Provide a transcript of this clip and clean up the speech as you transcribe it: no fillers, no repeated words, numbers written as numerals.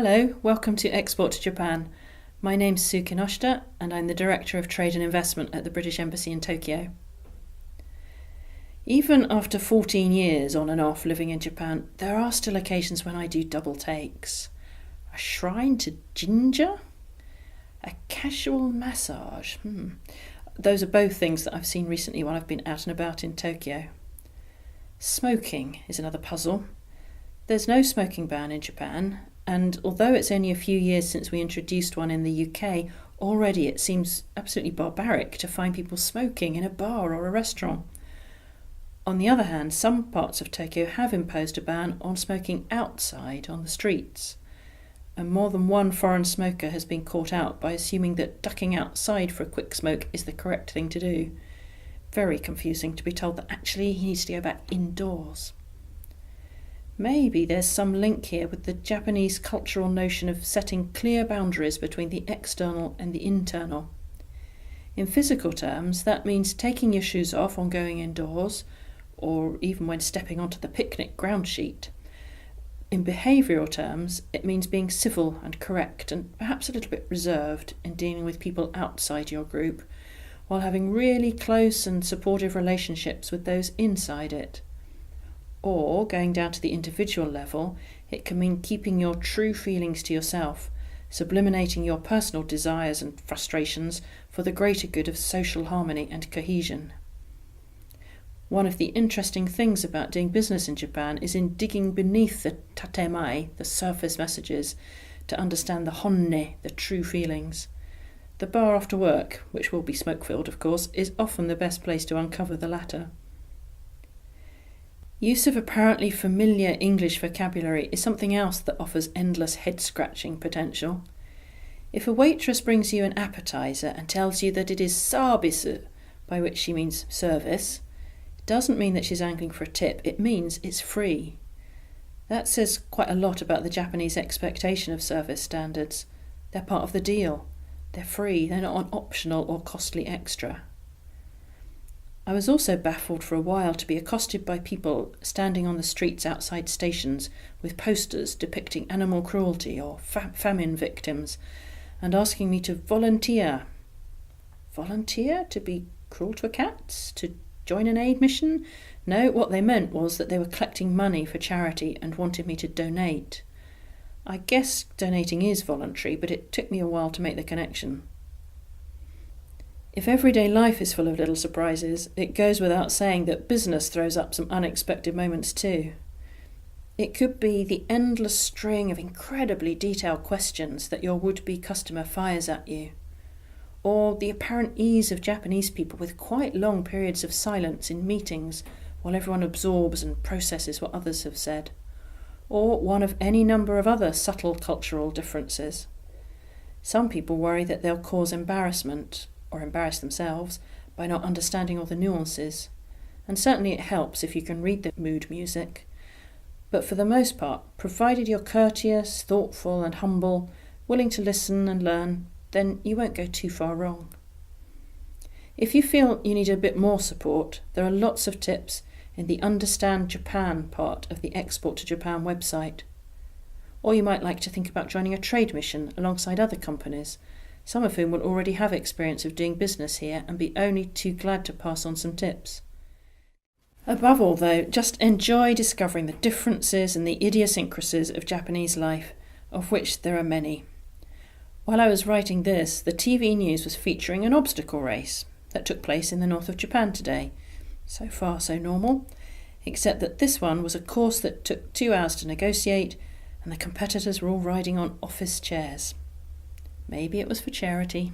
Hello, welcome to Export to Japan. My name's Sue Kinoshita and I'm the Director of Trade and Investment at the British Embassy in Tokyo. Even after 14 years on and off living in Japan, there are still occasions when I do double takes. A shrine to ginger? A casual massage? Those are both things that I've seen recently while I've been out and about in Tokyo. Smoking is another puzzle. There's no smoking ban in Japan, and although it's only a few years since we introduced one in the UK, already it seems absolutely barbaric to find people smoking in a bar or a restaurant. On the other hand, some parts of Tokyo have imposed a ban on smoking outside on the streets, and more than one foreign smoker has been caught out by assuming that ducking outside for a quick smoke is the correct thing to do. Very confusing to be told that actually he needs to go back indoors. Maybe there's some link here with the Japanese cultural notion of setting clear boundaries between the external and the internal. In physical terms, that means taking your shoes off on going indoors, or even when stepping onto the picnic ground sheet. In behavioural terms, it means being civil and correct and perhaps a little bit reserved in dealing with people outside your group, while having really close and supportive relationships with those inside it. Or, going down to the individual level, it can mean keeping your true feelings to yourself, subliminating your personal desires and frustrations for the greater good of social harmony and cohesion. One of the interesting things about doing business in Japan is in digging beneath the tatemae, the surface messages, to understand the honne, the true feelings. The bar after work, which will be smoke-filled of course, is often the best place to uncover the latter. Use of apparently familiar English vocabulary is something else that offers endless head-scratching potential. If a waitress brings you an appetizer and tells you that it is sabisu, by which she means service, it doesn't mean that she's angling for a tip, it means it's free. That says quite a lot about the Japanese expectation of service standards. They're part of the deal. They're free, they're not an optional or costly extra. I was also baffled for a while to be accosted by people standing on the streets outside stations with posters depicting animal cruelty or famine victims and asking me to volunteer. Volunteer? To be cruel to cats? To join an aid mission? No, what they meant was that they were collecting money for charity and wanted me to donate. I guess donating is voluntary, but it took me a while to make the connection. If everyday life is full of little surprises, it goes without saying that business throws up some unexpected moments too. It could be the endless string of incredibly detailed questions that your would-be customer fires at you, or the apparent ease of Japanese people with quite long periods of silence in meetings while everyone absorbs and processes what others have said, or one of any number of other subtle cultural differences. Some people worry that they'll cause embarrassment, or embarrass themselves, by not understanding all the nuances, and certainly it helps if you can read the mood music. But for the most part, provided you're courteous, thoughtful and humble, willing to listen and learn, then you won't go too far wrong. If you feel you need a bit more support, there are lots of tips in the Understand Japan part of the Export to Japan website. Or you might like to think about joining a trade mission alongside other companies, some of whom will already have experience of doing business here and be only too glad to pass on some tips. Above all though, just enjoy discovering the differences and the idiosyncracies of Japanese life, of which there are many. While I was writing this, the TV news was featuring an obstacle race that took place in the north of Japan today. So far so normal, except that this one was a course that took 2 hours to negotiate and the competitors were all riding on office chairs. Maybe it was for charity.